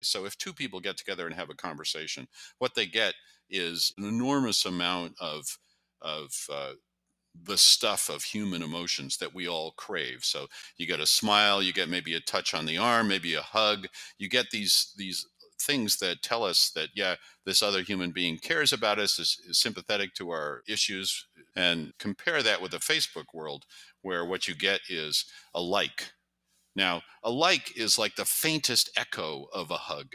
So if two people get together and have a conversation, what they get is an enormous amount of the stuff of human emotions that we all crave. So you get a smile, you get maybe a touch on the arm, maybe a hug. You get these things that tell us that, yeah, this other human being cares about us, is sympathetic to our issues. And compare that with the Facebook world, where what you get is a like. Now, a like is like the faintest echo of a hug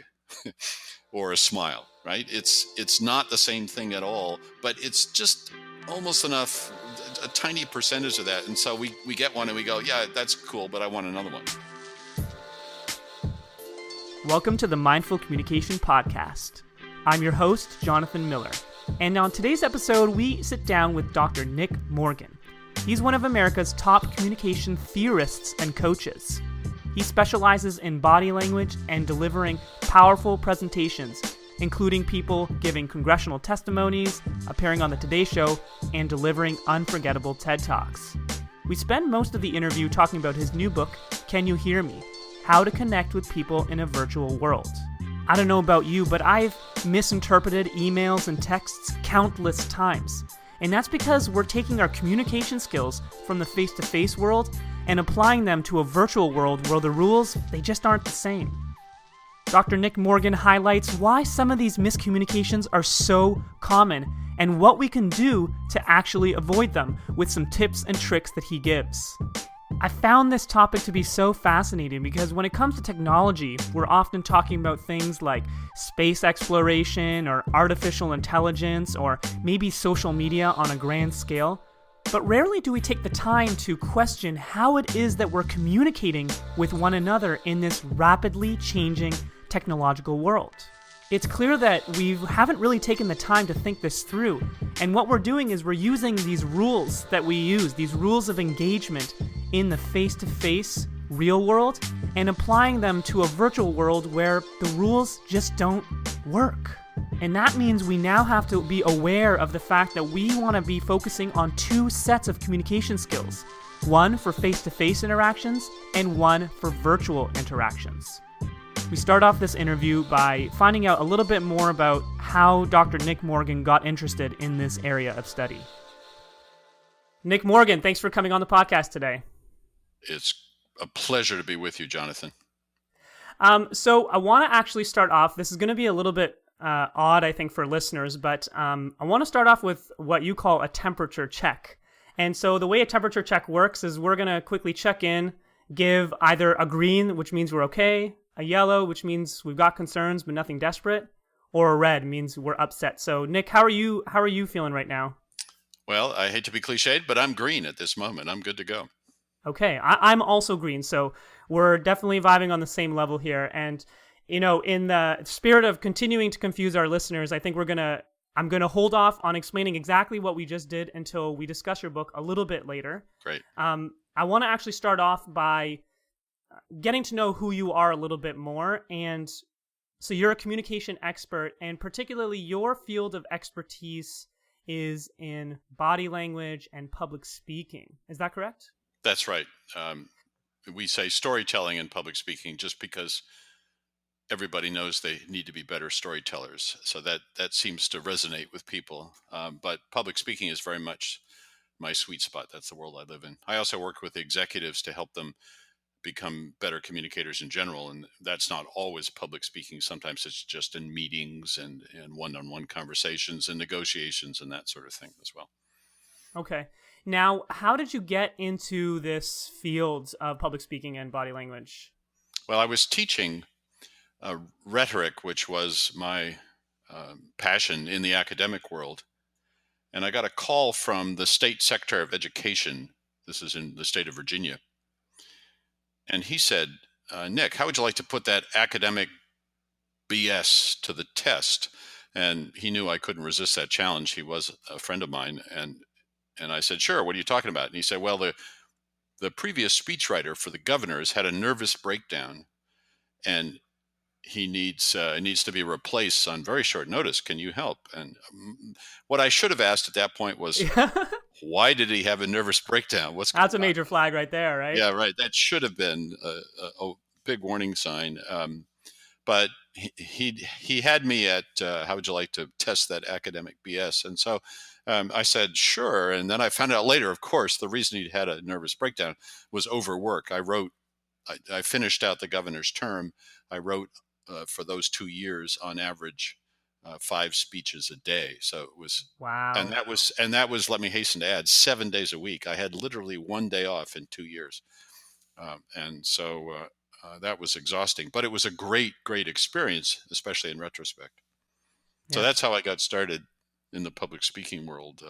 or a smile, right? It's not the same thing at all, but it's just almost enough, a tiny percentage of that. And so we get one and we go, yeah, that's cool, but I want another one. Welcome to the Mindful Communication Podcast. I'm your host, Jonathan Miller. And on today's episode, we sit down with Dr. Nick Morgan. He's one of America's top communication theorists and coaches. He specializes in body language and delivering powerful presentations, including people giving congressional testimonies, appearing on the Today Show, and delivering unforgettable TED Talks. We spend most of the interview talking about his new book, Can You Hear Me? How to Connect with People in a Virtual World. I don't know about you, but I've misinterpreted emails and texts countless times. And that's because we're taking our communication skills from the face-to-face world and applying them to a virtual world where the rules, they just aren't the same. Dr. Nick Morgan highlights why some of these miscommunications are so common and what we can do to actually avoid them with some tips and tricks that he gives. I found this topic to be so fascinating because when it comes to technology, we're often talking about things like space exploration or artificial intelligence or maybe social media on a grand scale. But rarely do we take the time to question how it is that we're communicating with one another in this rapidly changing technological world. It's clear that we haven't really taken the time to think this through, and what we're doing is we're using these rules that we use, these rules of engagement in the face-to-face real world, and applying them to a virtual world where the rules just don't work. And that means we now have to be aware of the fact that we want to be focusing on two sets of communication skills, one for face-to-face interactions and one for virtual interactions. We start off this interview by finding out a little bit more about how Dr. Nick Morgan got interested in this area of study. Nick Morgan, thanks for coming on the podcast today. It's a pleasure to be with you, Jonathan. So I want to actually start off, this is going to be a little bit odd, I think, for listeners, but I want to start off with what you call a temperature check. And so the way a temperature check works is we're going to quickly check in, give either a green, which means we're okay, a yellow, which means we've got concerns but nothing desperate, or a red means we're upset. So Nick, how are you feeling right now? Well, I hate to be cliched, but I'm green at this moment. I'm good to go. Okay, I'm also green, so we're definitely vibing on the same level here. And you know, in the spirit of continuing to confuse our listeners, I think I'm gonna hold off on explaining exactly what we just did until we discuss your book a little bit later. Great. I want to actually start off by getting to know who you are a little bit more. And so you're a communication expert, and particularly your field of expertise is in body language and public speaking. Is that correct? That's right. We say storytelling and public speaking just because everybody knows they need to be better storytellers. So that seems to resonate with people. But public speaking is very much my sweet spot. That's the world I live in. I also work with executives to help them become better communicators in general. And that's not always public speaking. Sometimes it's just in meetings and one-on-one conversations and negotiations and that sort of thing as well. Okay. Now, how did you get into this field of public speaking and body language? Well, I was teaching rhetoric, which was my passion in the academic world. And I got a call from the state secretary of education. This is in the state of Virginia. And he said, Nick, how would you like to put that academic BS to the test? And he knew I couldn't resist that challenge. He was a friend of mine. And I said, sure, what are you talking about? And he said, well, the previous speechwriter for the governors had a nervous breakdown, and he needs to be replaced on very short notice. Can you help? And what I should have asked at that point was, why did he have a nervous breakdown? That's a major flag right there, right? Yeah, right. That should have been a big warning sign. But he had me at how would you like to test that academic BS? And so I said sure. And then I found out later, of course, the reason he had a nervous breakdown was overwork. I finished out the governor's term. I wrote for those 2 years on average 5 speeches a day. So it was, Wow. and that was, let me hasten to add, 7 days a week. I had literally one day off in 2 years. And so that was exhausting, but it was a great experience, especially in retrospect. So Yeah. that's how I got started in the public speaking world,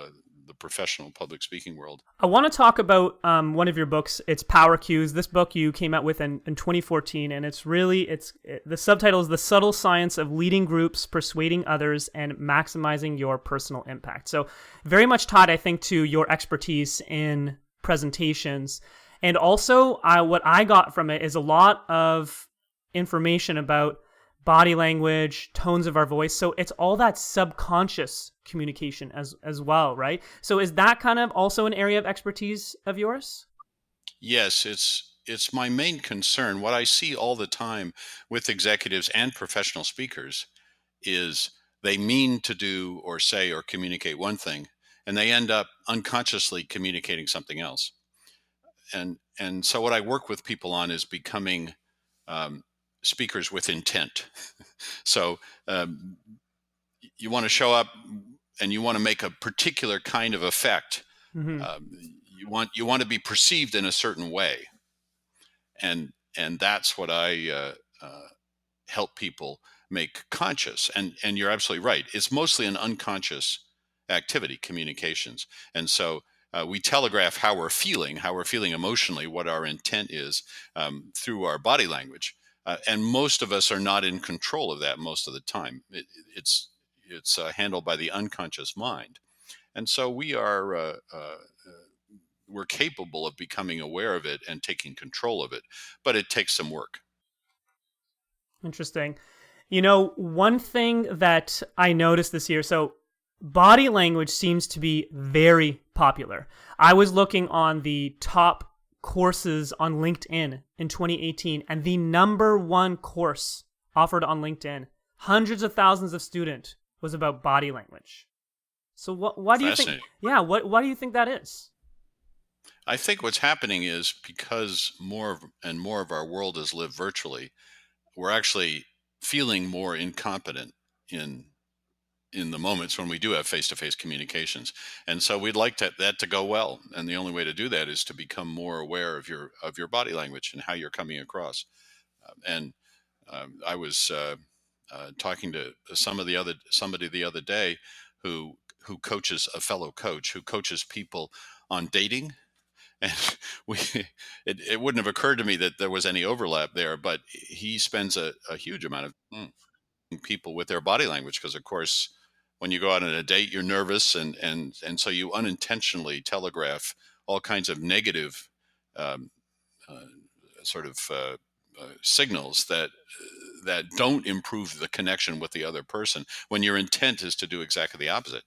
the professional public speaking world. I want to talk about one of your books. It's Power Cues. This book you came out with in 2014, and the subtitle is The Subtle Science of Leading Groups, Persuading Others, and Maximizing Your Personal Impact. So very much tied, I think, to your expertise in presentations. And also, what I got from it is a lot of information about body language, tones of our voice. So it's all that subconscious communication as well, right? So is that kind of also an area of expertise of yours? Yes, it's my main concern. What I see all the time with executives and professional speakers is they mean to do or say or communicate one thing, and they end up unconsciously communicating something else. And so what I work with people on is becoming um, speakers with intent. So um, you want to show up and you want to make a particular kind of effect. Mm-hmm. Um, you want to be perceived in a certain way, and that's what I help people make conscious. And you're absolutely right. It's mostly an unconscious activity, communications, and so. We telegraph how we're feeling emotionally, what our intent is through our body language. And most of us are not in control of that most of the time. It's handled by the unconscious mind, and so we're capable of becoming aware of it and taking control of it, but it takes some work. Interesting. You know, one thing that I noticed this year, so body language seems to be very popular. I was looking on the top courses on LinkedIn in 2018, and the number one course offered on LinkedIn, hundreds of thousands of students, was about body language. So why do you think, Fascinating. yeah, why do you think that is? I think what's happening is because and more of our world is lived virtually, we're actually feeling more incompetent in in the moments when we do have face-to-face communications, and so we'd like that to go well. And the only way to do that is to become more aware of your body language and how you're coming across. And I was talking to somebody the other day who coaches a fellow coach who coaches people on dating. And we it wouldn't have occurred to me that there was any overlap there, but he spends a huge amount of people with their body language, because of course when you go out on a date you're nervous, and so you unintentionally telegraph all kinds of negative um, uh, sort of signals that don't improve the connection with the other person when your intent is to do exactly the opposite.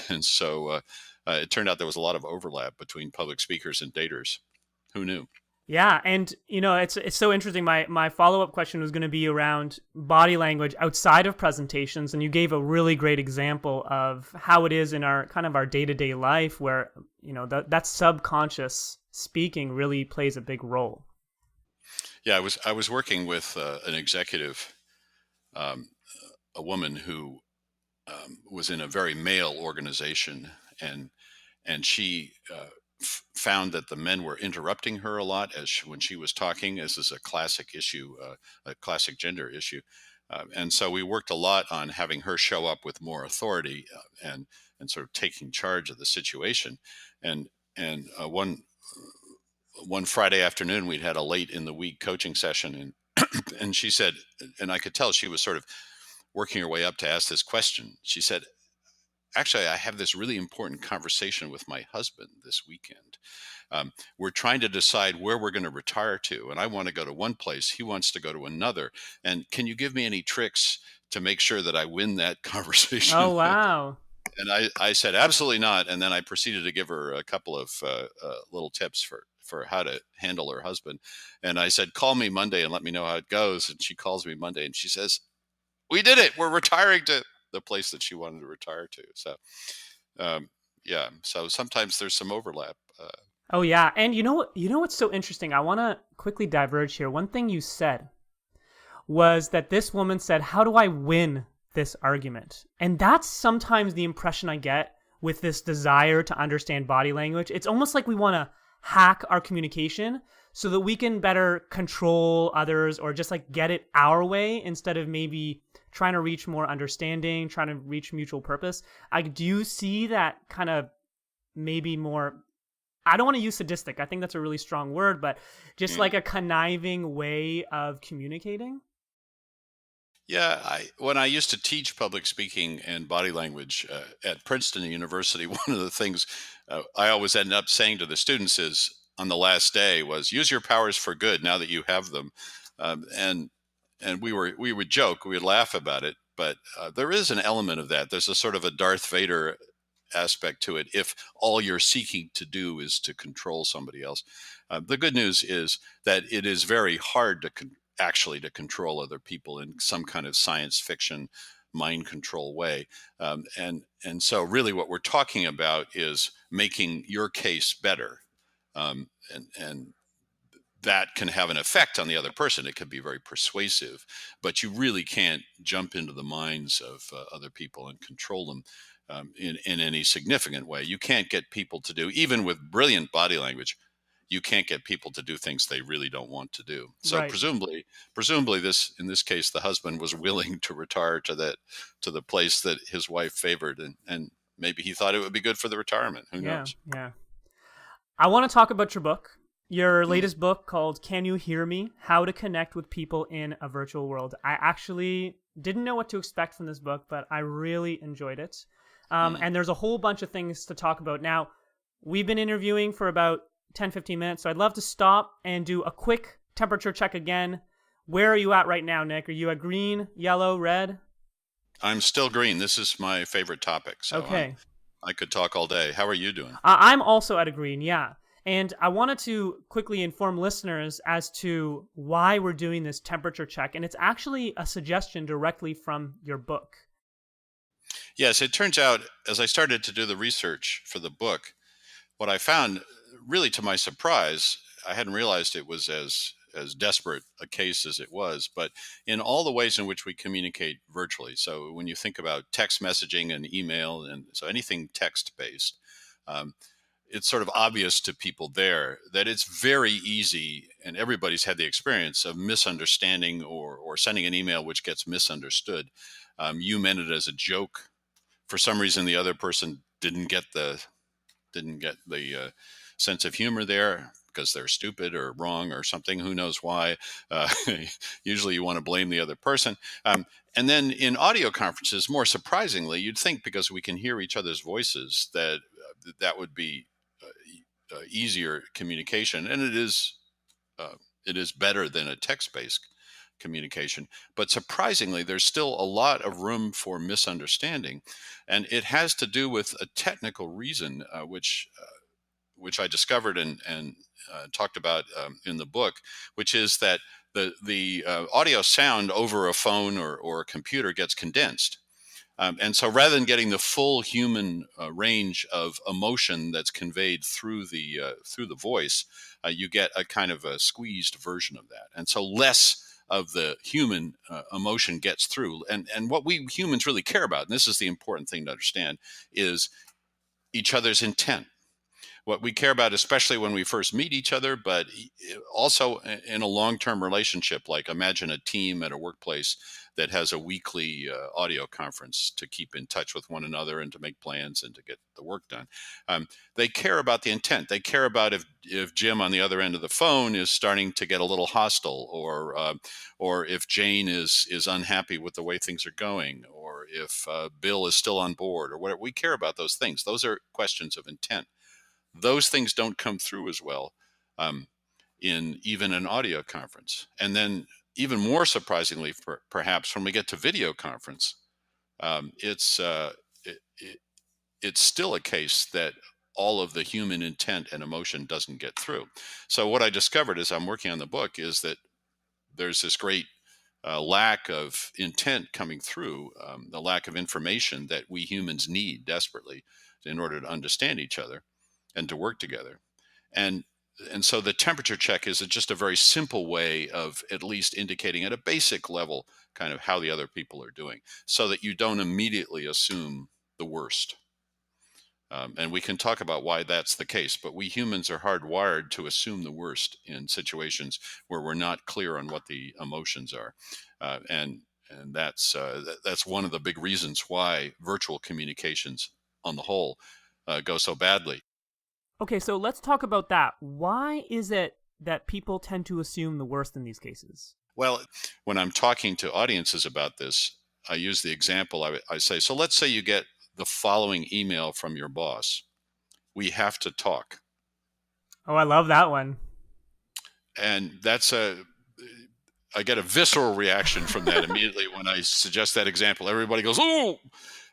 And so it turned out there was a lot of overlap between public speakers and daters. Who knew? Yeah, and you know, it's so interesting. My follow-up question was going to be around body language outside of presentations, and you gave a really great example of how it is in our kind of our day-to-day life where, you know, that subconscious speaking really plays a big role. Yeah, I was working with an executive, um, a woman who was in a very male organization, and she found that the men were interrupting her a lot when she was talking. This is a classic issue, a classic gender issue, and so we worked a lot on having her show up with more authority and sort of taking charge of the situation. And one Friday afternoon, we'd had a late in the week coaching session, and she said, and I could tell she was sort of working her way up to ask this question. She said, actually, I have this really important conversation with my husband this weekend. We're trying to decide where we're going to retire to, and I want to go to one place. He wants to go to another. And can you give me any tricks to make sure that I win that conversation? Oh wow. And I said, absolutely not. And then I proceeded to give her a couple of little tips for how to handle her husband. And I said, call me Monday and let me know how it goes. And she calls me Monday and she says, we did it. We're retiring to the place that she wanted to retire to. So, um, yeah. So sometimes there's some overlap. Oh yeah, and you know what's so interesting? I want to quickly diverge here. One thing you said was that this woman said, "How do I win this argument?" And that's sometimes the impression I get with this desire to understand body language. It's almost like we want to hack our communication so that we can better control others or just like get it our way instead of maybe trying to reach more understanding, trying to reach mutual purpose. I do see that kind of maybe more, I don't want to use sadistic. I think that's a really strong word, but just like Mm. a conniving way of communicating. Yeah, when I used to teach public speaking and body language at Princeton University, one of the things I always end up saying to the students is on the last day was use your powers for good now that you have them, and we would joke, we would laugh about it, but there is an element of that. There's a sort of a Darth Vader aspect to it if all you're seeking to do is to control somebody else. The good news is that it is very hard to actually to control other people in some kind of science fiction mind control way. And so really what we're talking about is making your case better. And that can have an effect on the other person. It can be very persuasive, but you really can't jump into the minds of other people and control them in any significant way. You can't get people to do, even with brilliant body language, you can't get people to do things they really don't want to do. So Right. presumably this, in this case, the husband was willing to retire to the place that his wife favored, and maybe he thought it would be good for the retirement. Who Yeah. knows? Yeah. I want to talk about your book, your Mm, latest book called Can You Hear Me? How to Connect with People in a Virtual World. I actually didn't know what to expect from this book, but I really enjoyed it. mm. And there's a whole bunch of things to talk about. Now, we've been interviewing for about 10, 15 minutes, so I'd love to stop and do a quick temperature check again. Where are you at right now, Nick? Are you at green, yellow, red? I'm still green. This is my favorite topic, so Okay. I could talk all day. How are you doing? I'm also at a green, yeah. And I wanted to quickly inform listeners as to why we're doing this temperature check. And it's actually a suggestion directly from your book. Yes, it turns out as I started to do the research for the book, what I found, really to my surprise, I hadn't realized it was as desperate a case as it was, but in all the ways in which we communicate virtually. So when you think about text messaging and email, and so anything text based, um, it's sort of obvious to people there that it's very easy, and everybody's had the experience of misunderstanding or sending an email which gets misunderstood. You meant it as a joke. For some reason, the other person didn't get the sense of humor there because they're stupid or wrong or something. Who knows why? Uh, Usually, you want to blame the other person. And then in audio conferences, more surprisingly, you'd think because we can hear each other's voices that that would be easier communication, and uh, it is better than a text-based communication. But surprisingly, there's still a lot of room for misunderstanding, and it has to do with a technical reason, which I discovered and talked about in the book, which is that the audio sound over a phone or a computer gets condensed. And so rather than getting the full human range of emotion that's conveyed through the voice, you get a kind of a squeezed version of that. And so less of the human emotion gets through. And what we humans really care about, and this is the important thing to understand, is each other's intent. What we care about, especially when we first meet each other, but also in a long-term relationship. Like imagine a team at a workplace that has a weekly audio conference to keep in touch with one another and to make plans and to get the work done. They care about the intent. They care about if Jim on the other end of the phone is starting to get a little hostile, or if Jane is unhappy with the way things are going, or if Bill is still on board, or whatever. We care about those things. Those are questions of intent. Those things don't come through as well um, in even an audio conference. And then, even more surprisingly, perhaps when we get to video conference, it's it's still a case that all of the human intent and emotion doesn't get through. So what I discovered as I'm working on the book is that there's this great lack of intent coming through, the lack of information that we humans need desperately in order to understand each other and to work together. And and so the temperature check is just a very simple way of at least indicating at a basic level kind of how the other people are doing, so that you don't immediately assume the worst. And we can talk about why that's the case, but we humans are hardwired to assume the worst in situations where we're not clear on what the emotions are, and that's one of the big reasons why virtual communications, on the whole, go so badly. Okay, so let's talk about that. Why is it that people tend to assume the worst in these cases? Well, when I'm talking to audiences about this, I use the example. I say, so let's say you get the following email from your boss: "We have to talk." Oh, I love that one. And I get a visceral reaction from that immediately when I suggest that example. Everybody goes, "Oh!"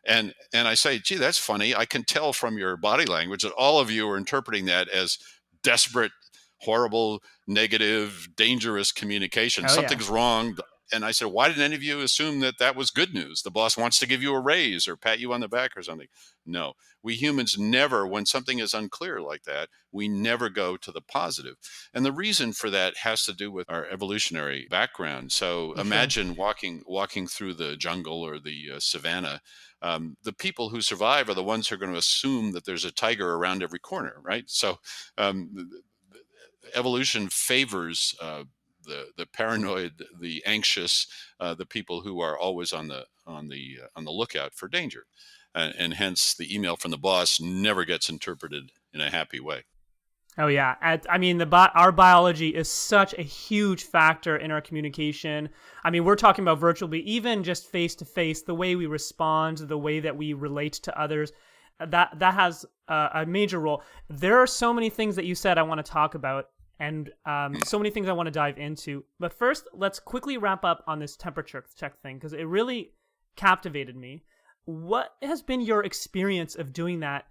And I say, "Gee, that's funny. I can tell from your body language that all of you are interpreting that as desperate, horrible, negative, dangerous communication. Oh yeah. Something's wrong." And I said, "Why didn't any of you assume that that was good news? The boss wants to give you a raise or pat you on the back or something." No, we humans never, when something is unclear like that, we never go to the positive. And the reason for that has to do with our evolutionary background. So For sure. imagine walking through the jungle or the savannah. The people who survive are the ones who are going to assume that there's a tiger around every corner, right? So um, evolution favors the paranoid, the anxious, the people who are always on the lookout for danger, and hence the email from the boss never gets interpreted in a happy way. Oh yeah. I mean, our biology is such a huge factor in our communication. I mean, we're talking about virtually, even just face to face, the way we respond, the way that we relate to others. That has a major role. There are so many things that you said I want to talk about, and so many things I want to dive into. But first, let's quickly wrap up on this temperature check thing because it really captivated me. What has been your experience of doing that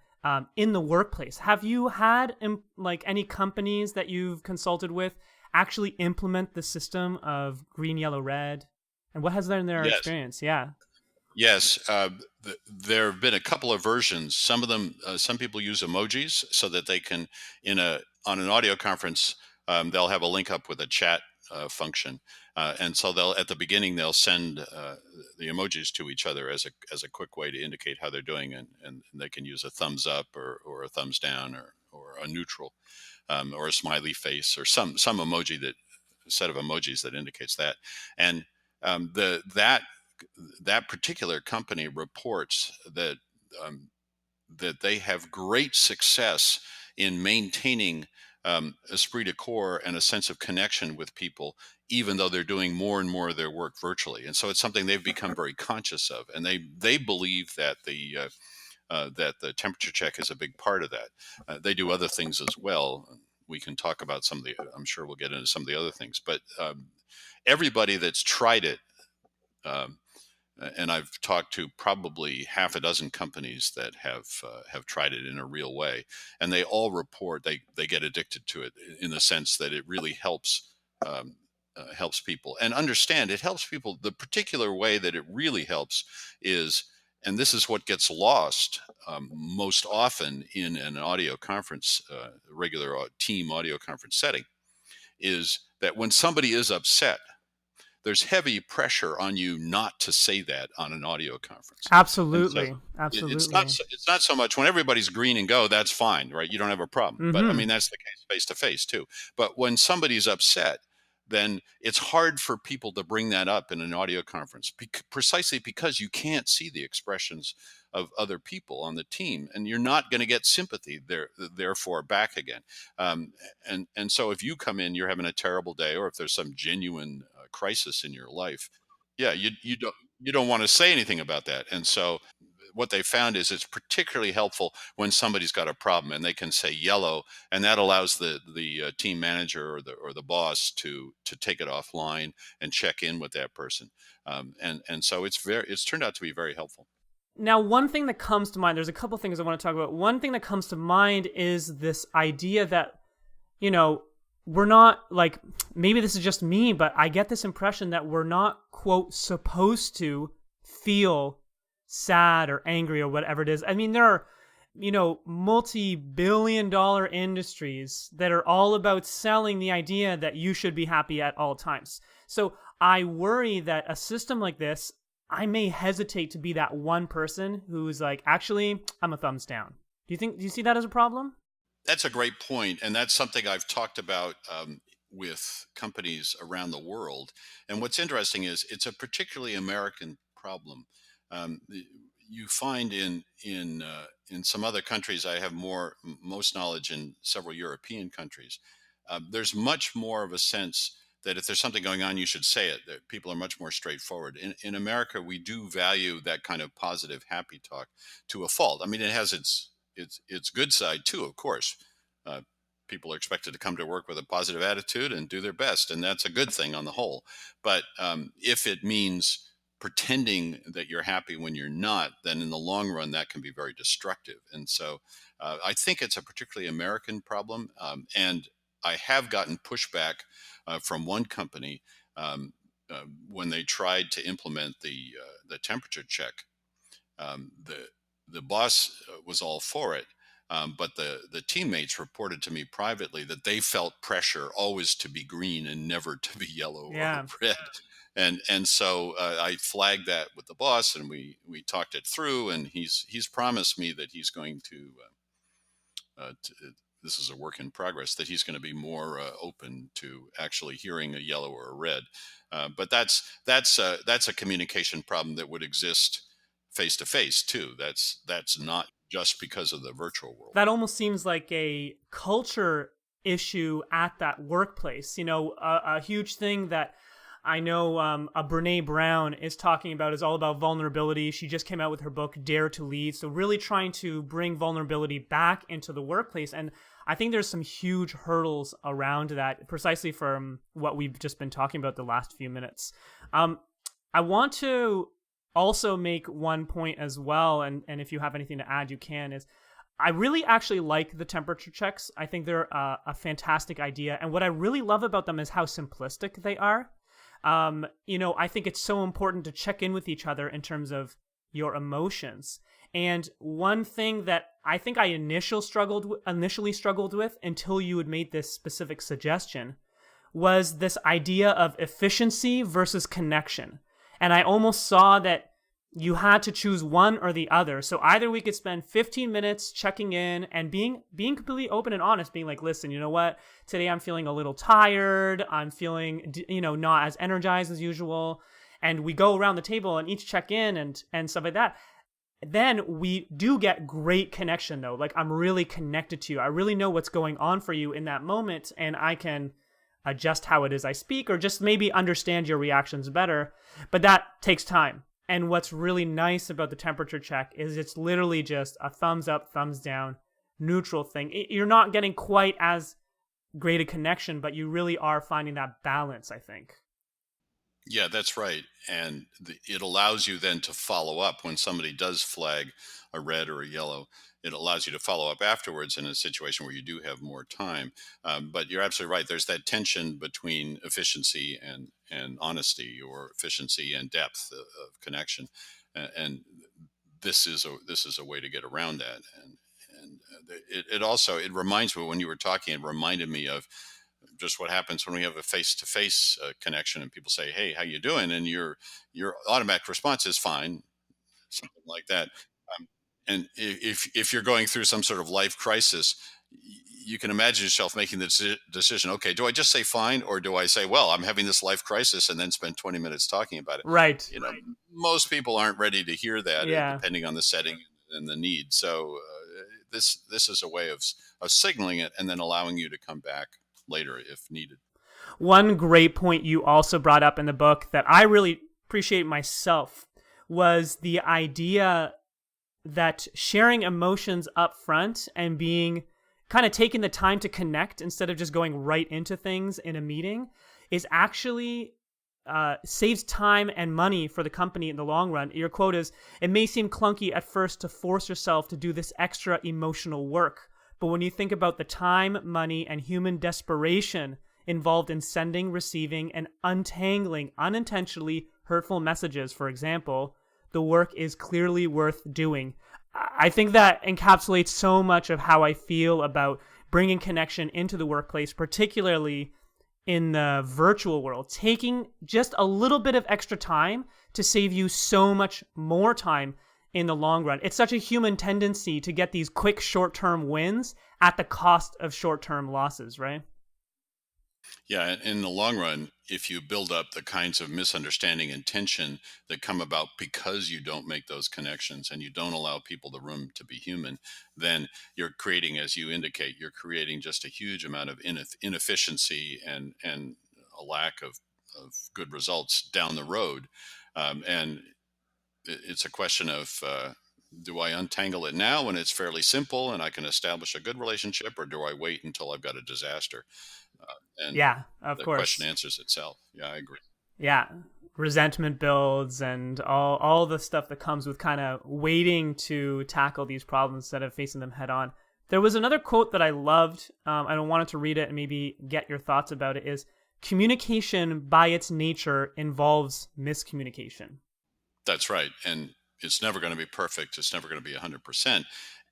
in the workplace? Have you had like any companies that you've consulted with actually implement the system of green, yellow, red? And what has been their Yes. experience? Yeah. Yes, there have been a couple of versions. Some of them, some people use emojis so that they can, in a on an audio conference, they'll have a link up with a chat function, and so they'll at the beginning they'll send the emojis to each other as a quick way to indicate how they're doing, and they can use a thumbs up or a thumbs down or a neutral, or a smiley face or some emoji, that set of emojis that indicates that. And the that particular company reports um, that they have great success in maintaining esprit de corps and a sense of connection with people, even though they're doing more and more of their work virtually. And so it's something they've become very conscious of, and they believe that the temperature check is a big part of that. They do other things as well. We can talk about some of the. I'm sure we'll get into some of the other things, but everybody that's tried it. Um, and I've talked to probably half a dozen companies that have tried it in a real way, and they all report they get addicted to it in the sense that it really helps people and understand. It helps people. The particular way that it really helps is, and this is what gets lost most often in an audio conference, regular team audio conference setting, is that when somebody is upset, there's heavy pressure on you not to say that on an audio conference. And so Absolutely. it's Absolutely. it's not so much when everybody's green and go, that's fine, right? You don't have a problem. But I Mm-hmm. mean, that's the case face to face too. But when somebody's upset, then it's hard for people to bring that up in an audio conference, precisely because you can't see the expressions of other people on the team, and you're not going to get sympathy therefore back again. And so if you come in, you're having a terrible day, or if there's some genuine crisis in your life, yeah, you don't want to say anything about that. And so what they found is it's particularly helpful when somebody's got a problem and they can say yellow, and that allows the team manager or the boss to take it offline and check in with that person. And so it's turned out to be very helpful. Now, one thing that comes to mind, there's a couple things I want to talk about. One thing that comes to mind is this idea that, you know, we're not like, maybe this is just me, but I get this impression that we're not, quote, supposed to feel sad or angry or whatever it is. I mean, there are, multi-billion-dollar industries that are all about selling the idea that you should be happy at all times. So I worry that a system like this, I may hesitate to be that one person who's like, actually, I'm a thumbs down. Do you see that as a problem? That's a great point, and that's something I've talked about with companies around the world. And what's interesting is it's a particularly American problem. You find in some other countries, I have most knowledge in several European countries. There's much more of a sense that if there's something going on, you should say it. That people are much more straightforward. In America, we do value that kind of positive, happy talk to a fault. I mean, it has its good side too, of course. Uh, People are expected to come to work with a positive attitude and do their best, and that's a good thing on the whole. But if it means pretending that you're happy when you're not, then in the long run that can be very destructive. And so I think it's a particularly American problem. And I have gotten pushback from one company um, when they tried to implement the temperature check. The boss was all for it, but the teammates reported to me privately that they felt pressure always to be green and never to be yellow or Yeah. red. And so I flagged that with the boss, and we talked it through, and he's promised me that he's going to this is a work in progress, that he's going to be more open to actually hearing a yellow or a red. But that's a communication problem that would exist face to face too. That's not just because of the virtual world. That almost seems like a culture issue at that workplace. A huge thing that I know Brene Brown is talking about is all about vulnerability. She just came out with her book, Dare to Lead. So really trying to bring vulnerability back into the workplace. And I think there's some huge hurdles around that, precisely from what we've just been talking about the last few minutes. I want to also make one point as well, and if you have anything to add, you can, is I really actually like the temperature checks. I think they're a fantastic idea. And what I really love about them is how simplistic they are. I think it's so important to check in with each other in terms of your emotions. And one thing that I think I initially struggled with until you had made this specific suggestion was this idea of efficiency versus connection. And I almost saw that you had to choose one or the other. So either we could spend 15 minutes checking in and being completely open and honest, being like, listen, you know what? Today I'm feeling a little tired. I'm feeling, not as energized as usual. And we go around the table and each check in and stuff like that. Then we do get great connection though. Like, I'm really connected to you. I really know what's going on for you in that moment, and I can adjust how it is I speak, or just maybe understand your reactions better. But that takes time. And what's really nice about the temperature check is it's literally just a thumbs up, thumbs down, neutral thing. You're not getting quite as great a connection, but you really are finding that balance, I think. Yeah, that's right. And it allows you then to follow up when somebody does flag a red or a yellow. It allows you to follow up afterwards in a situation where you do have more time. But you're absolutely right. There's that tension between efficiency and honesty, or efficiency and depth of connection. And this is a way to get around that. And it reminds me, when you were talking, it reminded me of just what happens when we have a face-to-face connection and people say, "Hey, how you doing?" And your automatic response is fine, something like that. And if you're going through some sort of life crisis, you can imagine yourself making the decision, okay, do I just say fine, or do I say, well, I'm having this life crisis, and then spend 20 minutes talking about it? Right. Most people aren't ready to hear that, Yeah. depending on the setting and the need. So this is a way of signaling it and then allowing you to come back later if needed. One great point you also brought up in the book that I really appreciate myself was the idea that sharing emotions up front and being kind of taking the time to connect instead of just going right into things in a meeting is actually saves time and money for the company in the long run. Your quote is, "It may seem clunky at first to force yourself to do this extra emotional work, But when you think about the time, money, and human desperation involved in sending, receiving, and untangling unintentionally hurtful messages, for example, the work is clearly worth doing. I think that encapsulates so much of how I feel about bringing connection into the workplace, particularly in the virtual world, taking just a little bit of extra time to save you so much more time in the long run. It's such a human tendency to get these quick short-term wins at the cost of short-term losses, right? Yeah, in the long run, if you build up the kinds of misunderstanding and tension that come about because you don't make those connections and you don't allow people the room to be human, then you're creating, as you indicate, you're creating just a huge amount of inefficiency and a lack of good results down the road. And it's a question of do I untangle it now when it's fairly simple and I can establish a good relationship, or do I wait until I've got a disaster? And Yeah, of the question course. answers itself. Yeah, I agree. Yeah, resentment builds and all the stuff that comes with kind of waiting to tackle these problems instead of facing them head on. There was another quote that I loved. I wanted to read it and maybe get your thoughts about it. Is communication by its nature involves miscommunication. That's right. And it's never going to be perfect. It's never going to be 100%.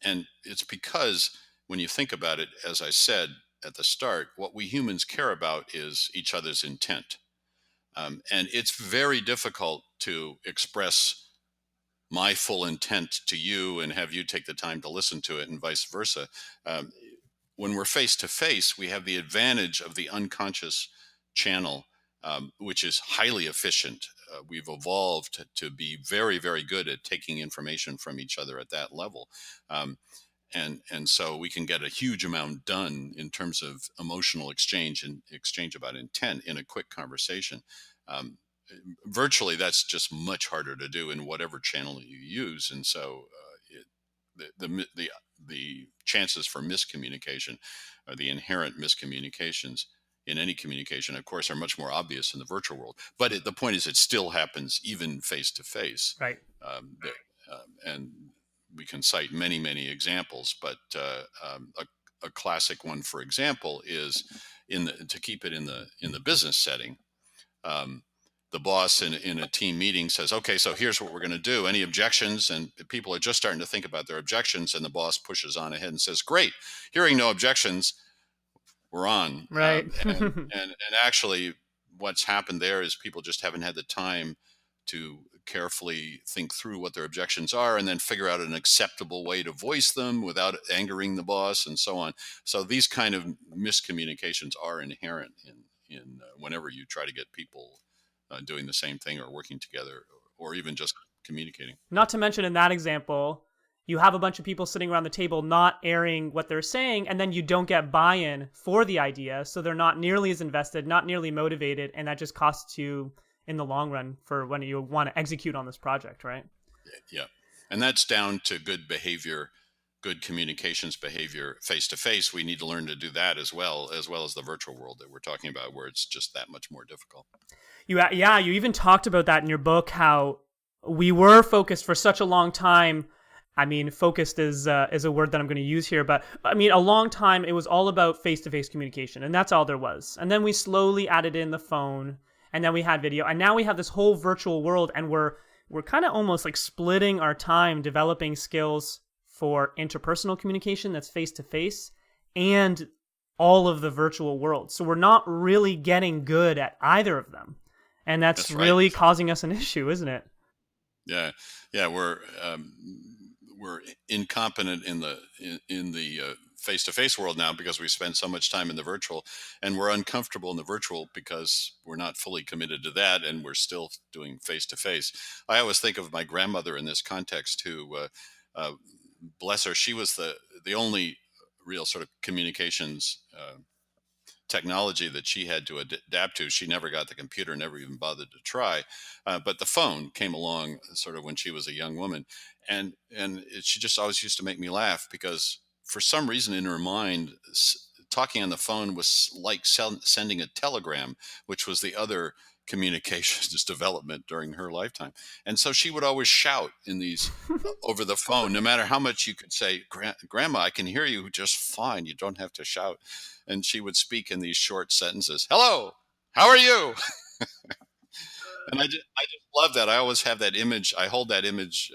And it's because when you think about it, as I said at the start, what we humans care about is each other's intent. And it's very difficult to express my full intent to you and have you take the time to listen to it, and vice versa. Um, when we're face to face, we have the advantage of the unconscious channel, which is highly efficient. We've evolved to be very, very good at taking information from each other at that level. Um, and so we can get a huge amount done in terms of emotional exchange and exchange about intent in a quick conversation. Um, Virtually, that's just much harder to do in whatever channel you use, and so the chances for miscommunication, or the inherent miscommunications in any communication, of course, are much more obvious in the virtual world. But the point is, it still happens even face to face. Right. And we can cite many, many examples, but a classic one, for example, is to keep it in the business setting. Um, the boss in a team meeting says, "Okay, so here's what we're going to do. Any objections?" And people are just starting to think about their objections, and the boss pushes on ahead and says, "Great, hearing no objections, we're on." Right. And actually, what's happened there is people just haven't had the time to carefully think through what their objections are and then figure out an acceptable way to voice them without angering the boss, and so on. So these kind of miscommunications are inherent in whenever you try to get people doing the same thing or working together, or even just communicating. Not to mention, in that example, you have a bunch of people sitting around the table not airing what they're saying, and then you don't get buy-in for the idea, so they're not nearly as invested, not nearly motivated, and that just costs you in the long run for when you want to execute on this project, right? Yeah. And that's down to good behavior, good communications behavior face to face. We need to learn to do that as well as the virtual world that we're talking about, where it's just that much more difficult. You even talked about that in your book, how we were focused for such a long time. I mean, focused is a word that I'm going to use here, but I mean, a long time it was all about face-to-face communication, and that's all there was. And then we slowly added in the phone, and then we had video, and now we have this whole virtual world, and we're kind of almost like splitting our time developing skills for interpersonal communication that's face-to-face and all of the virtual world. So we're not really getting good at either of them. And that's That's right. really causing us an issue, isn't it? Yeah, yeah, we're incompetent in the face-to-face world now because we spend so much time in the virtual, and we're uncomfortable in the virtual because we're not fully committed to that, and we're still doing face-to-face. I always think of my grandmother in this context, who, bless her, she was the only real sort of communications technology that she had to adapt to. She never got the computer, never even bothered to try. But the phone came along sort of when she was a young woman, she just always used to make me laugh because for some reason in her mind, talking on the phone was like sending a telegram, which was the other communications development during her lifetime. And so she would always shout in these over the phone, no matter how much you could say, Grandma, I can hear you just fine. You don't have to shout. And she would speak in these short sentences. Hello, how are you? And I just love that. I always have that image. I hold that image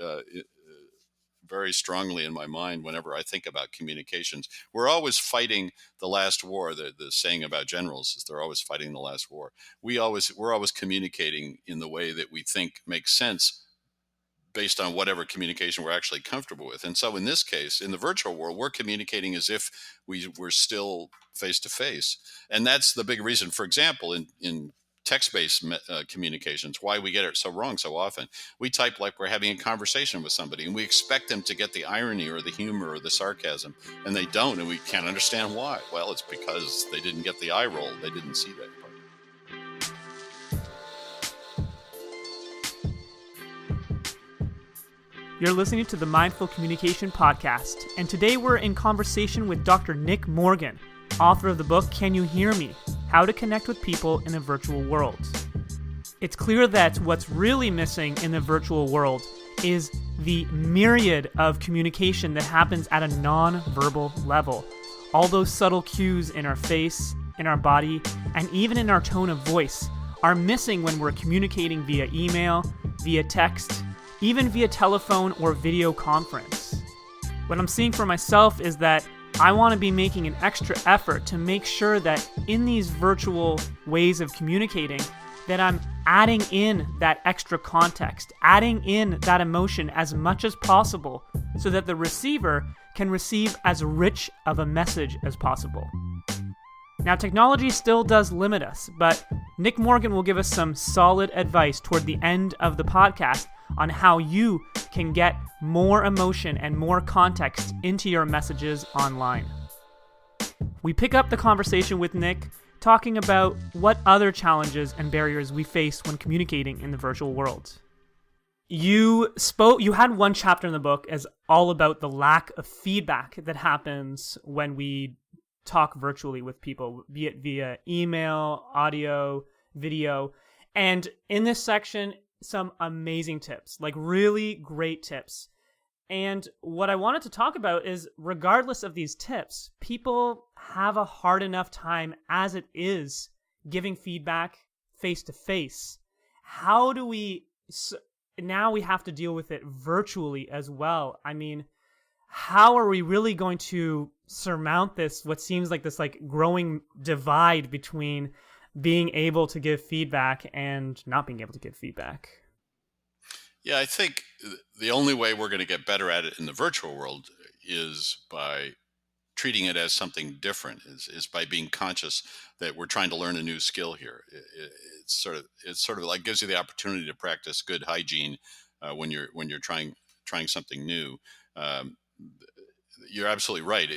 very strongly in my mind whenever I think about communications. We're always fighting the last war. The saying about generals is they're always fighting the last war. We're always communicating in the way that we think makes sense based on whatever communication we're actually comfortable with. And so in this case, in the virtual world, we're communicating as if we were still face to face. And that's the big reason, for example, in text-based communications, why we get it so wrong so often. We type like we're having a conversation with somebody, and we expect them to get the irony or the humor or the sarcasm, and they don't, and we can't understand why. Well, it's because they didn't get the eye roll. They didn't see that part. You're listening to the Mindful Communication Podcast, and today we're in conversation with Dr. Nick Morgan, author of the book, Can You Hear Me? How to Connect with People in a Virtual World. It's clear that what's really missing in the virtual world is the myriad of communication that happens at a non-verbal level. All those subtle cues in our face, in our body, and even in our tone of voice are missing when we're communicating via email, via text, even via telephone or video conference. What I'm seeing for myself is that I want to be making an extra effort to make sure that in these virtual ways of communicating, that I'm adding in that extra context, adding in that emotion as much as possible so that the receiver can receive as rich of a message as possible. Now, technology still does limit us, but Nick Morgan will give us some solid advice toward the end of the podcast on how you can get more emotion and more context into your messages online. We pick up the conversation with Nick talking about what other challenges and barriers we face when communicating in the virtual world. You had one chapter in the book as all about the lack of feedback that happens when we talk virtually with people, be it via email, audio, video. And in this section, some amazing tips, like really great tips. And what I wanted to talk about is, regardless of these tips, people have a hard enough time as it is giving feedback face to face. How do we, now we have to deal with it virtually as well. I mean, how are we really going to surmount this, what seems like this like growing divide between being able to give feedback and not being able to give feedback? Yeah, I think the only way we're going to get better at it in the virtual world is by treating it as something different, is by being conscious that we're trying to learn a new skill here. It's sort of like gives you the opportunity to practice good hygiene when you're trying something new. You're absolutely right.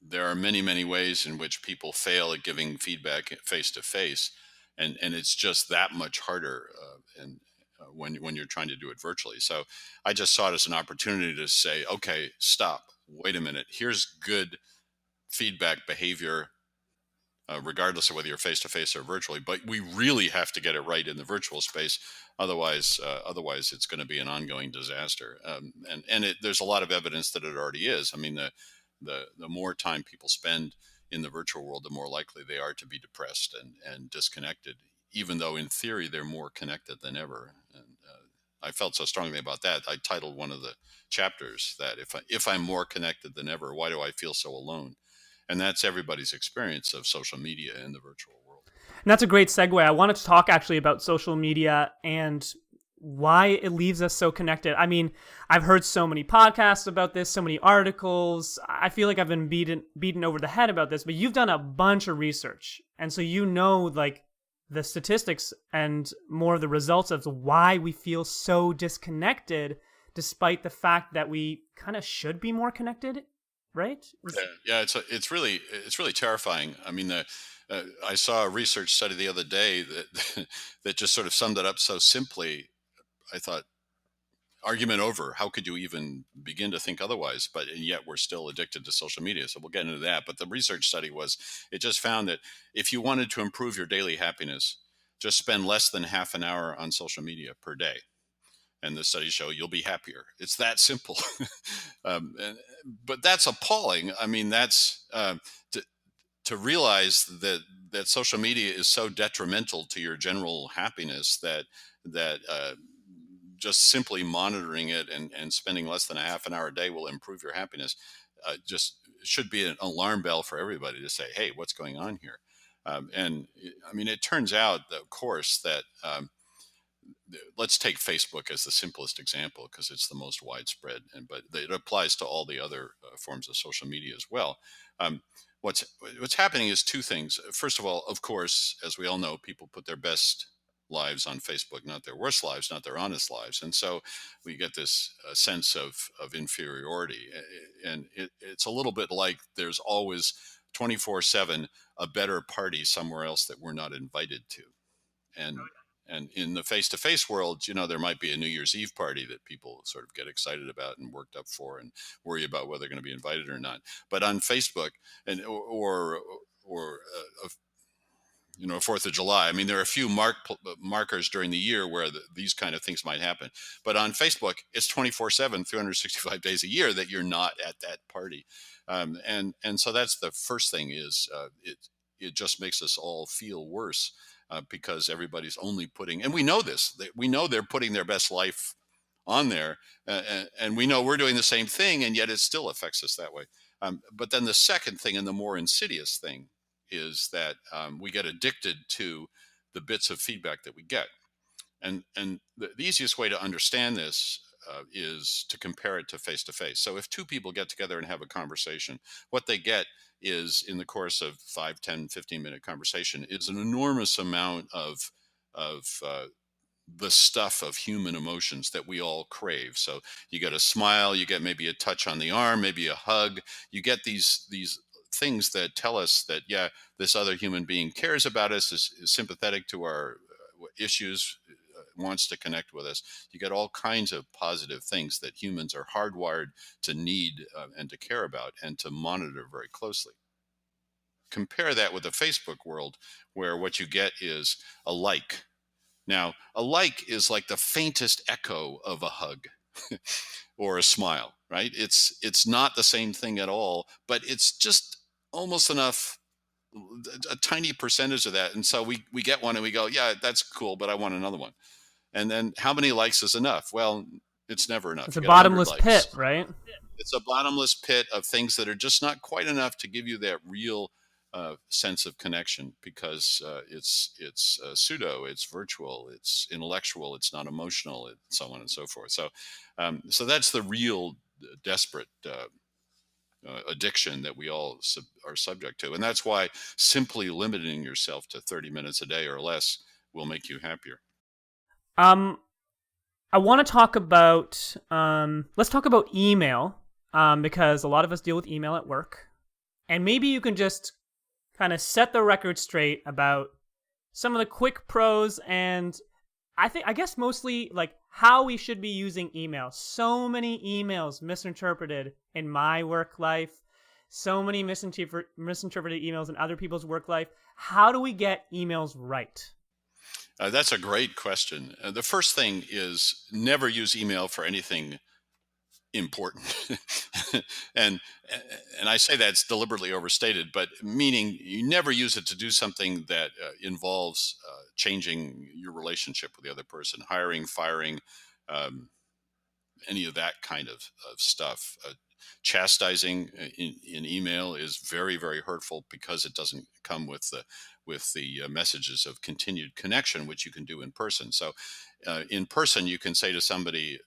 There are many ways in which people fail at giving feedback face to face, and it's just that much harder. When you're trying to do it virtually. So I just saw it as an opportunity to say, okay, stop, wait a minute. Here's good feedback behavior, regardless of whether you're face to face or virtually. But we really have to get it right in the virtual space. Otherwise it's going to be an ongoing disaster. There's a lot of evidence that it already is. I mean, the more time people spend in the virtual world, the more likely they are to be depressed and disconnected, even though in theory they're more connected than ever. And I felt so strongly about that. I titled one of the chapters that if I'm more connected than ever, why do I feel so alone? And that's everybody's experience of social media in the virtual world. And that's a great segue. I wanted to talk actually about social media and why it leaves us so connected. I mean, I've heard so many podcasts about this, so many articles. I feel like I've been beaten over the head about this, but you've done a bunch of research. And so you know, like, the statistics and more of the results of why we feel so disconnected, despite the fact that we kind of should be more connected, right? Yeah, it's really terrifying. I mean, I saw a research study the other day that that just sort of summed it up so simply. I thought, argument over. How could you even begin to think otherwise? And yet we're still addicted to social media. So we'll get into that. But the research study it just found that if you wanted to improve your daily happiness, just spend less than half an hour on social media per day, and the studies show you'll be happier. It's that simple. But that's appalling. I mean, that's to, to realize that social media is so detrimental to your general happiness that just simply monitoring it and spending less than a half an hour a day will improve your happiness. Just should be an alarm bell for everybody to say, hey, what's going on here? I mean, it turns out, of course, that let's take Facebook as the simplest example because it's the most widespread, but it applies to all the other forms of social media as well. Um, what's happening is two things. First of all, of course, as we all know, people put their best lives on Facebook, not their worst lives, not their honest lives, and so we get this sense of inferiority, and it's a little bit like there's always 24/7 a better party somewhere else that we're not invited to. And in the face-to-face world, there might be a New Year's Eve party that people sort of get excited about and worked up for and worry about whether they're going to be invited or not. But on Facebook, and or 4th of July. I mean, there are a few markers during the year where these kind of things might happen. But on Facebook, it's 24/7, 365 days a year that you're not at that party. And so that's the first thing is it just makes us all feel worse because everybody's only putting, and we know this, we know they're putting their best life on there, and we know we're doing the same thing, and yet it still affects us that way. But then the second thing, and the more insidious thing, is that we get addicted to the bits of feedback that we get. And the easiest way to understand this is to compare it to face to face. So if two people get together and have a conversation, what they get is, in the course of 5, 10, 15-minute conversation, is an enormous amount of the stuff of human emotions that we all crave. So you get a smile, you get maybe a touch on the arm, maybe a hug. You get these things that tell us that, yeah, this other human being cares about us, is sympathetic to our issues, wants to connect with us. You get all kinds of positive things that humans are hardwired to need and to care about and to monitor very closely. Compare that with the Facebook world, where what you get is a like. Now, a like is like the faintest echo of a hug or a smile, right? It's not the same thing at all, but it's just almost enough, a tiny percentage of that. And so we get one and we go, yeah, that's cool, but I want another one. And then how many likes is enough? Well, it's never enough. It's a You get 100 bottomless pit, likes. right? It's a bottomless pit of things that are just not quite enough to give you that real sense of connection, because it's pseudo, it's virtual, it's intellectual, it's not emotional, and so on and so forth. So that's the real desperate addiction that we all are subject to, and that's why simply limiting yourself to 30 minutes a day or less will make you happier. Um, I want to talk about let's talk about email, because a lot of us deal with email at work, and maybe you can just kind of set the record straight about some of the quick pros, and I guess mostly like how we should be using email. So many emails misinterpreted in my work life, so many misinterpreted emails in other people's work life. How do we get emails right? That's a great question. The first thing is never use email for anything important. and and I say that's deliberately overstated, but meaning you never use it to do something that involves changing your relationship with the other person, hiring, firing, um, any of that kind of stuff. Chastising in email is very, very hurtful because it doesn't come with the messages of continued connection, which you can do in person. So in person, you can say to somebody,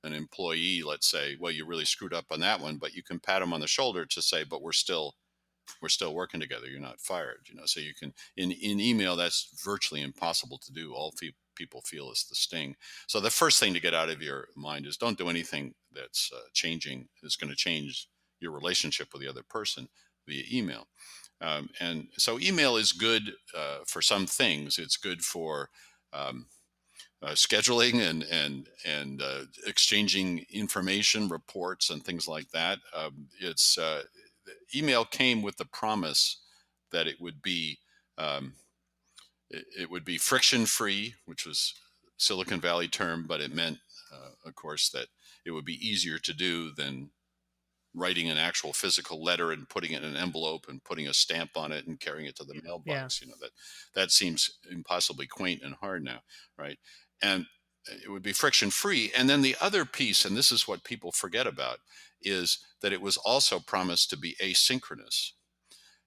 an employee, let's say, well, you really screwed up on that one, but you can pat them on the shoulder to say, but we're still working together. You're not fired. So you can, in email, that's virtually impossible to do. All people feel is the sting. So the first thing to get out of your mind is don't do anything that's is going to change your relationship with the other person via email. And so email is good for some things. It's good for scheduling and exchanging information, reports, and things like that. It's email came with the promise that it would be um, it would be friction free, which was Silicon Valley term, but it meant, of course, that it would be easier to do than writing an actual physical letter and putting it in an envelope and putting a stamp on it and carrying it to the Yeah. mailbox. That seems impossibly quaint and hard now, right? And it would be friction free. And then the other piece, and this is what people forget about, is that it was also promised to be asynchronous,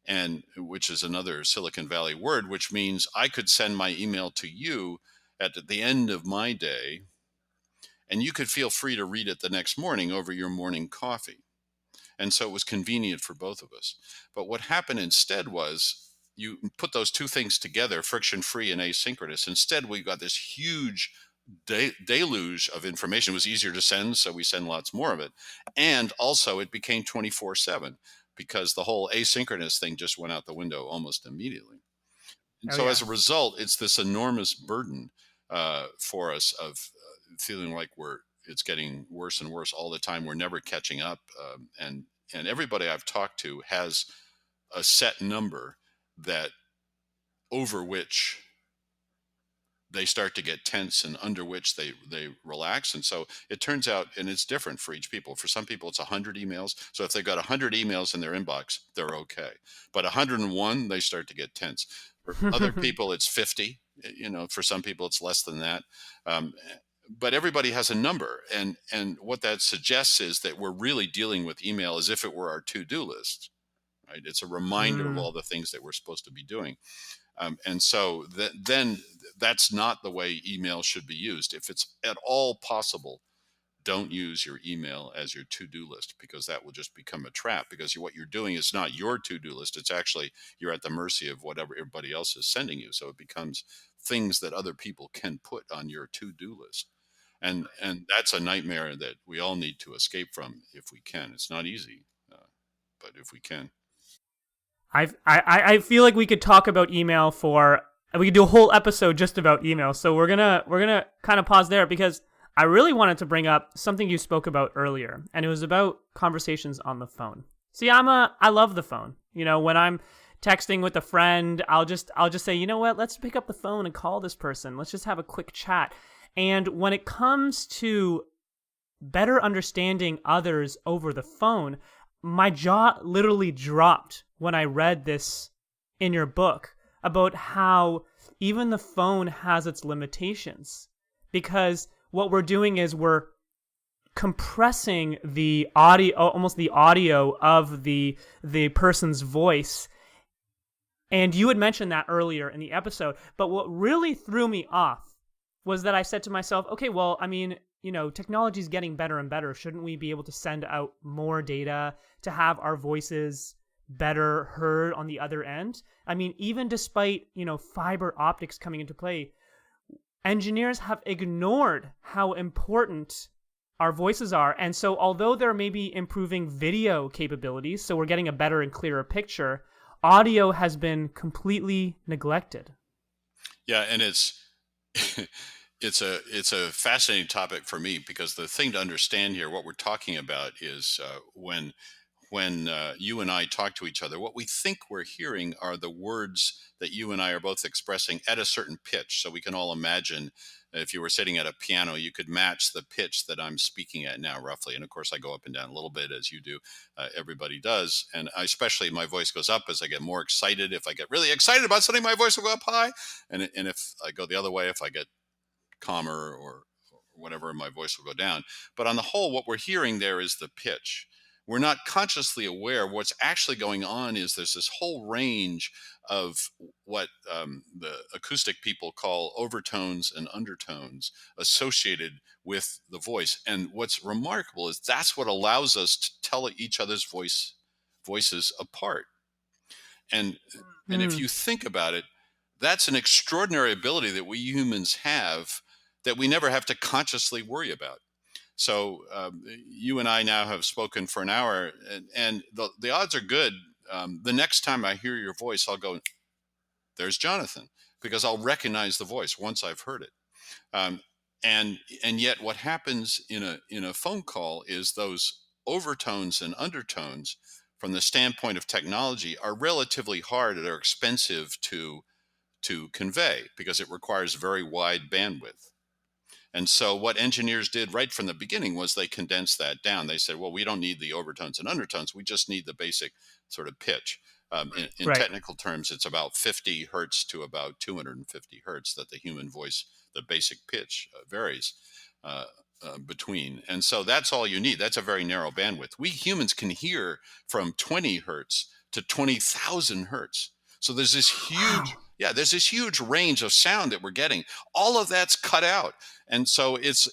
and which is another Silicon Valley word, which means I could send my email to you at the end of my day, and you could feel free to read it the next morning over your morning coffee. And so it was convenient for both of us. But what happened instead was you put those two things together, friction free and asynchronous. Instead, we got this huge deluge of information. It was easier to send, so we send lots more of it. And also, it became 24/7 because the whole asynchronous thing just went out the window almost immediately. And Oh so yeah. as a result, it's this enormous burden for us of feeling like it's getting worse and worse all the time. We're never catching up, and everybody I've talked to has a set number that over which they start to get tense and under which they relax. And so it turns out, and it's different for each people. For some people it's 100 emails, so if they've got 100 emails in their inbox, they're okay. But 101, they start to get tense. For other people it's 50. For some people it's less than that. But everybody has a number, and what that suggests is that we're really dealing with email as if it were our to-do list, right? It's a reminder of Mm. all the things that we're supposed to be doing. And so then that's not the way email should be used. If it's at all possible, don't use your email as your to-do list, because that will just become a trap, because what you're doing is not your to-do list. It's actually, you're at the mercy of whatever everybody else is sending you. So it becomes things that other people can put on your to-do list. And that's a nightmare that we all need to escape from if we can. It's not easy, but if we can. I feel like we could talk about email for we could do a whole episode just about email. So we're gonna kind of pause there because I really wanted to bring up something you spoke about earlier, and it was about conversations on the phone. See, I love the phone. When I'm texting with a friend, I'll just say, you know what, let's pick up the phone and call this person. Let's just have a quick chat. And when it comes to better understanding others over the phone, my jaw literally dropped when I read this in your book about how even the phone has its limitations. Because what we're doing is we're compressing the audio, almost the audio of the person's voice. And you had mentioned that earlier in the episode. But what really threw me off was that I said to myself, okay, well, I mean, technology is getting better and better. Shouldn't we be able to send out more data to have our voices better heard on the other end? I mean, even despite, fiber optics coming into play, engineers have ignored how important our voices are. And so although they're maybe improving video capabilities, so we're getting a better and clearer picture, audio has been completely neglected. Yeah, and it's a fascinating topic for me, because the thing to understand here, what we're talking about, is when you and I talk to each other, what we think we're hearing are the words that you and I are both expressing at a certain pitch. So we can all imagine, if you were sitting at a piano, you could match the pitch that I'm speaking at now, roughly. And of course, I go up and down a little bit, as you do. Everybody does. And especially my voice goes up as I get more excited. If I get really excited about something, my voice will go up high. And if I go the other way, if I get calmer or whatever, my voice will go down. But on the whole, what we're hearing there is the pitch. We're not consciously aware. What's actually going on is there's this whole range of what the acoustic people call overtones and undertones associated with the voice. And what's remarkable is that's what allows us to tell each other's voices apart. And and if Hmm. you think about it, that's an extraordinary ability that we humans have, that we never have to consciously worry about. So you and I now have spoken for an hour, and the odds are good. The next time I hear your voice, I'll go, "There's Jonathan," because I'll recognize the voice once I've heard it. Um, and yet, what happens in a phone call is those overtones and undertones, from the standpoint of technology, are relatively hard. They're expensive to convey because it requires very wide bandwidth. And so what engineers did right from the beginning was they condensed that down. They said, well, we don't need the overtones and undertones. We just need the basic sort of pitch. In Right. technical terms, it's about 50 hertz to about 250 hertz that the human voice, the basic pitch, varies uh, between. And so that's all you need. That's a very narrow bandwidth. We humans can hear from 20 hertz to 20,000 hertz. So there's this huge, Wow. yeah, there's this huge range of sound that we're getting. All of that's cut out. And so it's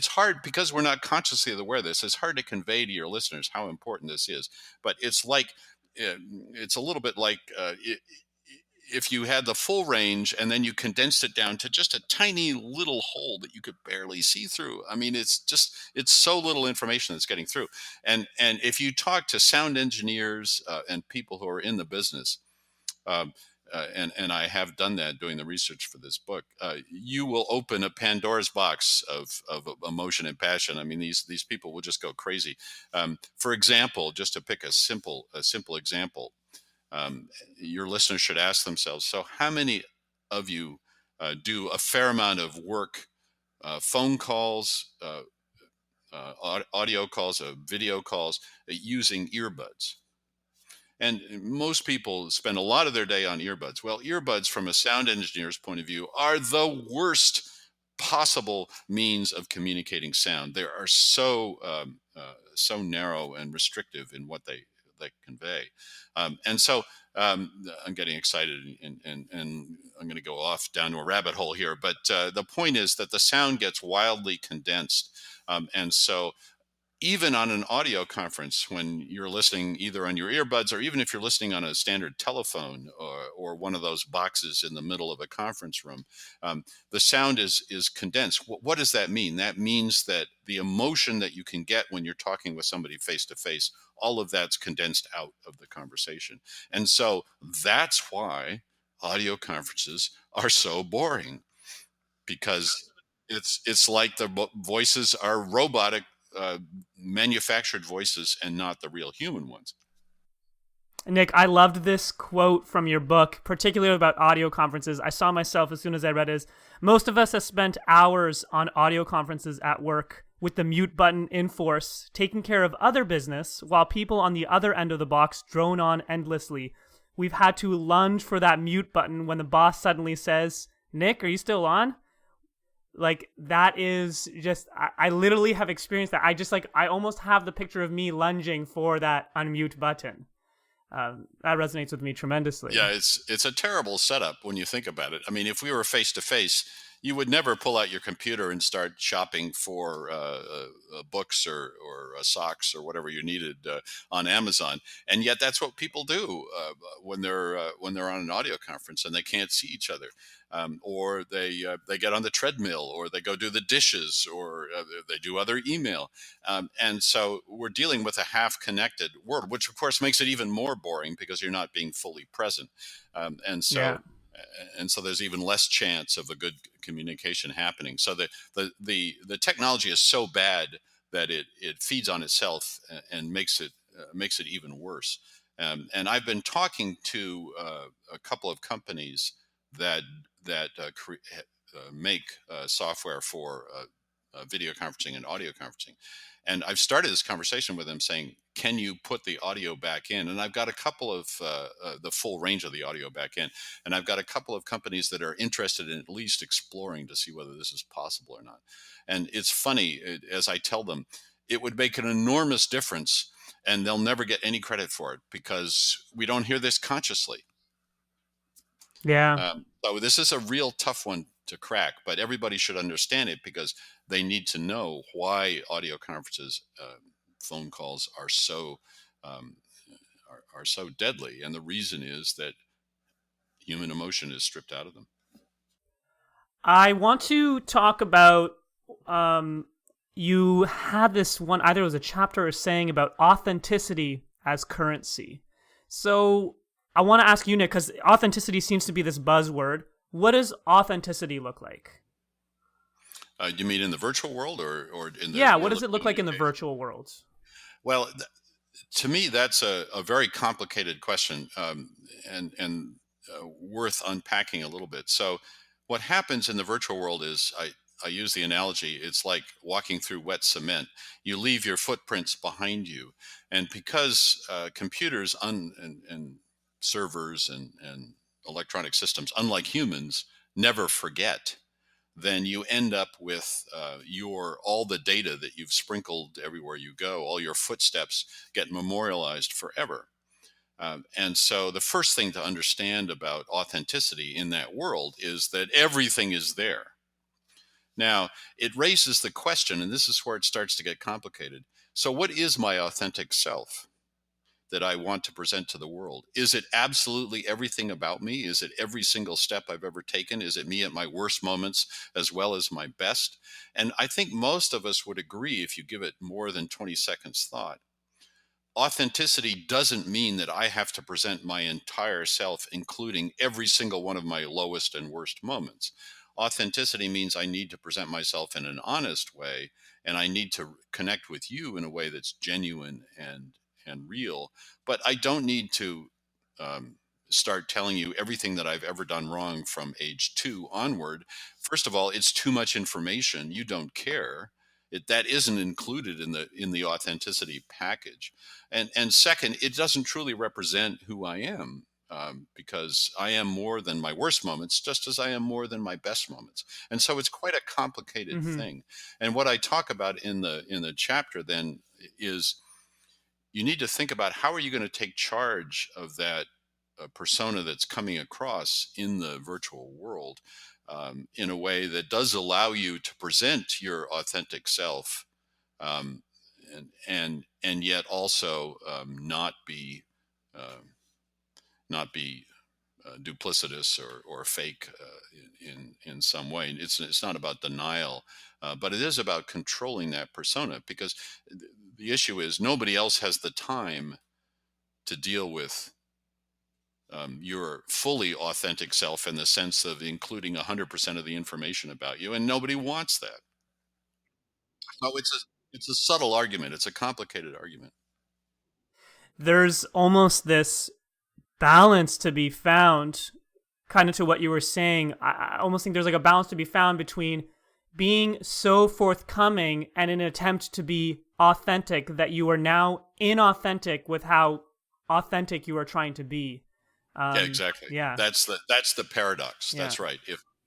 hard because we're not consciously aware of this. It's hard to convey to your listeners how important this is. But it's like it's a little bit like if you had the full range and then you condensed it down to just a tiny little hole that you could barely see through. I mean, it's so little information that's getting through. And if you talk to sound engineers and people who are in the business, um, and I have done that doing the research for this book, you will open a Pandora's box of emotion and passion. I mean, these people will just go crazy. For example, just to pick a simple example, your listeners should ask themselves: so, how many of you do a fair amount of work, phone calls, audio calls, video calls, using earbuds? And most people spend a lot of their day on earbuds. Well, earbuds, from a sound engineer's point of view, are the worst possible means of communicating sound. They are so narrow and restrictive in what they convey. And so I'm getting excited, and I'm going to go off down to a rabbit hole here. But the point is that the sound gets wildly condensed. And so even on an audio conference, when you're listening either on your earbuds or even if you're listening on a standard telephone or one of those boxes in the middle of a conference room, the sound is condensed. What does that mean? That means that the emotion that you can get when you're talking with somebody face to face, all of that's condensed out of the conversation. And so that's why audio conferences are so boring, because it's like the voices are robotic, uh, manufactured voices and not the real human ones. Nick, I loved this quote from your book, particularly about audio conferences. I saw myself as soon as I read it. Most of us have spent hours on audio conferences at work with the mute button in force, taking care of other business while people on the other end of the box drone on endlessly. We've had to lunge for that mute button when the boss suddenly says, Nick, are you still on? Like, that is just, I literally have experienced that. I almost have the picture of me lunging for that unmute button. That resonates with me tremendously. Yeah, it's a terrible setup when you think about it. I mean, if we were face to face, you would never pull out your computer and start shopping for books or socks or whatever you needed on Amazon. And yet, that's what people do when they're on an audio conference and they can't see each other, or they get on the treadmill, or they go do the dishes, or they do other email. And so we're dealing with a half-connected world, which of course makes it even more boring because you're not being fully present. Um, and Yeah. so and so there's even less chance of a good communication happening. So the technology is so bad that it feeds on itself and makes it even worse. And I've been talking to a couple of companies that make software for video conferencing and audio conferencing. And I've started this conversation with them saying, can you put the audio back in? And I've got a couple of the full range of the audio back in. And I've got a couple of companies that are interested in at least exploring to see whether this is possible or not. And it's funny, as I tell them, it would make an enormous difference, and they'll never get any credit for it because we don't hear this consciously. Yeah. So this is a real tough one to crack, but everybody should understand it because they need to know why audio conferences, phone calls um, are so deadly, and the reason is that human emotion is stripped out of them. I want to talk about um you had this one, either it was a chapter or saying about authenticity as currency. So I want to ask you, Nick, because authenticity seems to be this buzzword. What does authenticity look like? You mean in the virtual world or in the Yeah, what real does it look like in the communication? virtual world? Well, to me, that's a very complicated question, and worth unpacking a little bit. So, what happens in the virtual world is I use the analogy, it's like walking through wet cement. You leave your footprints behind you. And because computers and servers and electronic systems, unlike humans, never forget, then you end up with your all the data that you've sprinkled everywhere you go, all your footsteps get memorialized forever. And so the first thing to understand about authenticity in that world is that everything is there. Now, it raises the question, and this is where it starts to get complicated. So, what is my authentic self that I want to present to the world? Is it absolutely everything about me? Is it every single step I've ever taken? Is it me at my worst moments as well as my best? And I think most of us would agree, if you give it more than 20 seconds thought, authenticity doesn't mean that I have to present my entire self, including every single one of my lowest and worst moments. Authenticity means I need to present myself in an honest way, and I need to connect with you in a way that's genuine and real. But I don't need to um, start telling you everything that I've ever done wrong from age 2 onward. First of all, it's too much information. You don't care. That isn't included in the authenticity package. And second, it doesn't truly represent who I am, because I am more than my worst moments, just as I am more than my best moments. And so it's quite a complicated Mm-hmm. thing. And what I talk about in the chapter then is you need to think about how are you going to take charge of that persona that's coming across in the virtual world, in a way that does allow you to present your authentic self, um, and yet also not be duplicitous or fake in some way. It's not about denial, but it is about controlling that persona, because the issue is nobody else has the time to deal with your fully authentic self in the sense of including 100% of the information about you, and nobody wants that. So it's a subtle argument. It's a complicated argument. There's almost this balance to be found, kind of to what you were saying. I almost think there's like a balance to be found between being so forthcoming and an attempt to be authentic that you are now inauthentic with how authentic you are trying to be. Yeah, exactly. Yeah, That's the paradox. yeah. That's right.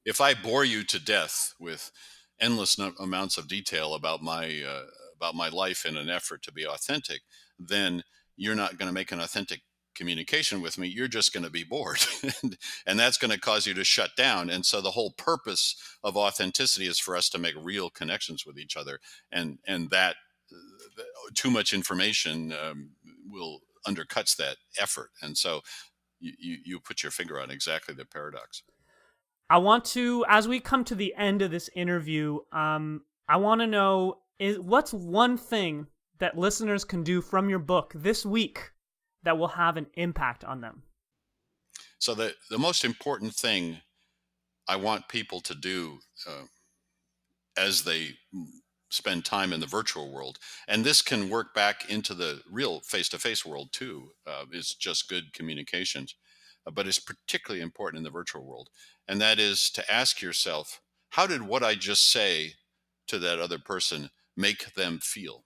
If I bore you to death with endless amounts of detail about my life in an effort to be authentic, then you're not going to make an authentic communication with me. You're just going to be bored, and that's going to cause you to shut down. And so the whole purpose of authenticity is for us to make real connections with each other, and that too much information will undercuts that effort. And so you put your finger on exactly the paradox. I want to, as we come to the end of this interview, I want to know what's one thing that listeners can do from your book this week that will have an impact on them. So the most important thing I want people to do as they spend time in the virtual world, and this can work back into the real face-to-face world too, is just good communications, but it's particularly important in the virtual world. And that is to ask yourself, how did what I just say to that other person make them feel?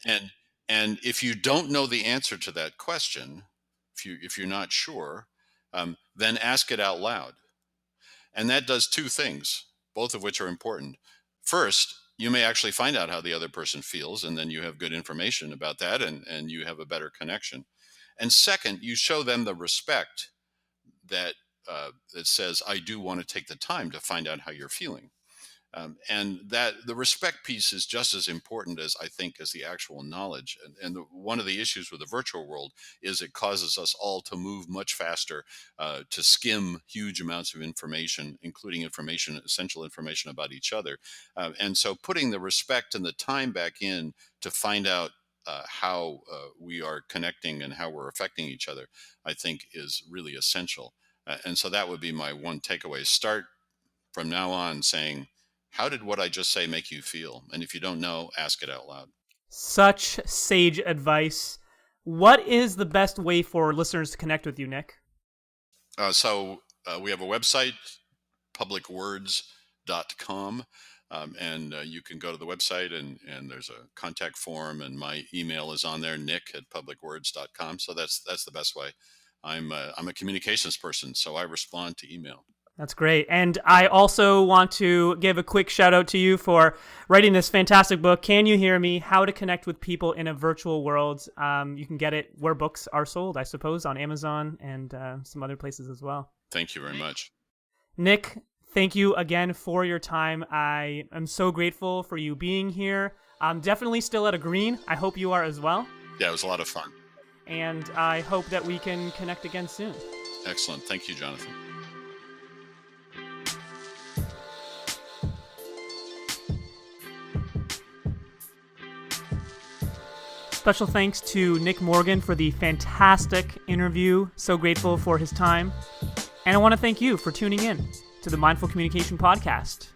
And if you don't know the answer to that question, if you're not sure, then ask it out loud. And that does two things, both of which are important. First, you may actually find out how the other person feels, and then you have good information about that, and you have a better connection. And second, you show them the respect that says, I do want to take the time to find out how you're feeling. And that the respect piece is just as important, as I think, as the actual knowledge. One of the issues with the virtual world is it causes us all to move much faster, to skim huge amounts of information, including essential information about each other. And so putting the respect and the time back in to find out how we are connecting and how we're affecting each other, I think is really essential. And so that would be my one takeaway. Start from now on saying, how did what I just say make you feel? And if you don't know, ask it out loud. Such sage advice. What is the best way for listeners to connect with you, Nick? We have a website, publicwords.com. And you can go to the website and there's a contact form, and my email is on there, nick@publicwords.com. So that's the best way. I'm a communications person, so I respond to email. That's great. And I also want to give a quick shout out to you for writing this fantastic book, Can You Hear Me? How to Connect with People in a Virtual World. You can get it where books are sold, I suppose, on Amazon and some other places as well. Thank you very much. Nick, thank you again for your time. I am so grateful for you being here. I'm definitely still at a green. I hope you are as well. Yeah, it was a lot of fun. And I hope that we can connect again soon. Excellent. Thank you, Jonathan. Special thanks to Nick Morgan for the fantastic interview. So grateful for his time. And I want to thank you for tuning in to the Mindful Communication Podcast.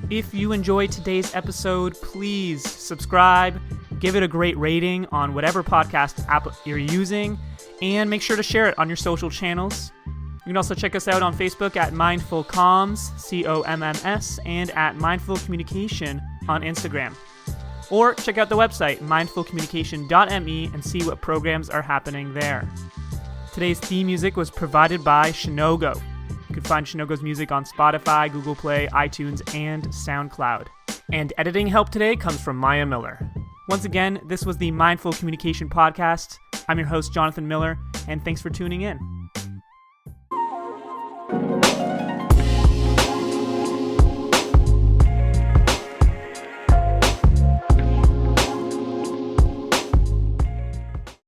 If you enjoyed today's episode, please subscribe, give it a great rating on whatever podcast app you're using, and make sure to share it on your social channels. You can also check us out on Facebook at Mindful Comms, COMMS, and at Mindful Communication on Instagram. Or check out the website, mindfulcommunication.me, and see what programs are happening there. Today's theme music was provided by Shinogo. You can find Shinogo's music on Spotify, Google Play, iTunes, and SoundCloud. And editing help today comes from Maya Miller. Once again, this was the Mindful Communication Podcast. I'm your host, Jonathan Miller, and thanks for tuning in.